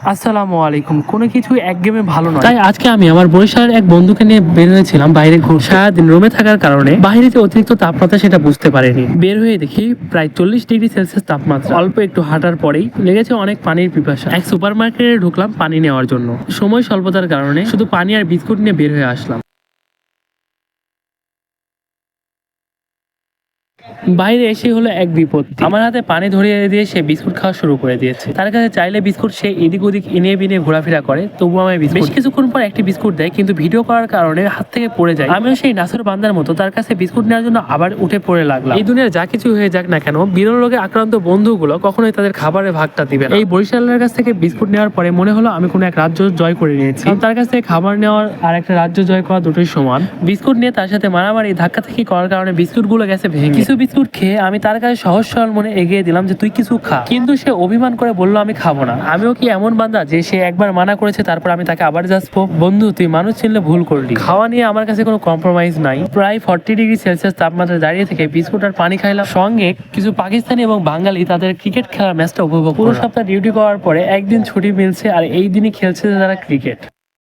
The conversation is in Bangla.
আসসালামু আলাইকুম। কোনো কিছু একঘেয়েমি ভালো নয়, তাই আজকে আমি আমার বরিশালের এক বন্ধুকে নিয়ে বের হয়েছিলাম বাইরে ঘুরতে। সারাদিন রুমে থাকার কারণে বাইরে যে অতিরিক্ত তাপমাত্রা সেটা বুঝতে পারিনি। বের হয়ে দেখি প্রায় 40 ডিগ্রি সেলসিয়াস তাপমাত্রা। অল্প একটু হাঁটার পরেই লেগেছে অনেক পানির পিপাসা। এক সুপার মার্কেটে ঢুকলাম পানি নেওয়ার জন্য। সময় স্বল্পতার কারণে শুধু পানি আর বিস্কুট নিয়ে বের হয়ে আসলাম। বাইরে এসে হলো এক বিপত্তি। আমার হাতে পানি ধরিয়ে দিয়ে সে বিস্কুট খাওয়া শুরু করে দিয়েছে। তার কাছে চাইলে বিস্কুট সে এদিক ওদিক এনে বিনে ঘোরাফেরা করে, তবু আমায় বেশ কিছুক্ষণ পর একটি বিস্কুট দেয়, কিন্তু ভিডিও করার কারণে হাত থেকে পড়ে যায়। আমিও সেই নাসর বান্দার মতো তার কাছে বিস্কুট নেওয়ার জন্য আবার উঠে পড়ে লাগলাম। এই দুনিয়ার যা কিছু হয়ে যাক না কেন, বিরল রোগে আক্রান্ত বন্ধুগুলো কখনোই তাদের খাবারের ভাগটা দিবে না। এই বরিশালের কাছ থেকে বিস্কুট নেওয়ার পরে মনে হলো আমি কোনো এক রাজ্য জয় করে নিয়েছি। তার কাছ থেকে খাবার নেওয়ার আর একটা রাজ্য জয় করা দুটোই সমান। বিস্কুট নিয়ে তার সাথে মারামারি ধাক্কা থেকে করার কারণে বিস্কুট গুলো গেছে ভেঙে। কিছু বিস্কুট খেয়ে আমি তার কাছে সহজ সরল মনে এগিয়ে দিলাম যে তুই কিছু খা, কিন্তু সে অভিমান করে বললো আমি খাবো না। আমিও কি এমন বান্দা যে সে একবার মানা করেছে তারপর আমি তাকে আবার যাচ্বো? বন্ধু, তুই মানুষ চিনলে ভুল করলি। খাওয়া নিয়ে আমার কাছে কোনো কম্প্রোমাইজ নাই। প্রায় 40 ডিগ্রি সেলসিয়াস তাপমাত্রায় দাঁড়িয়ে থেকে বিস্কুট আর পানি খাইলাম। সঙ্গে কিছু পাকিস্তানি এবং বাঙালি তাদের ক্রিকেট খেলার ম্যাচটা উপভোগ। পুরো সপ্তাহ ডিউটি করার পরে একদিন ছুটি মিলছে, আর এই দিনই খেলছে তারা ক্রিকেট।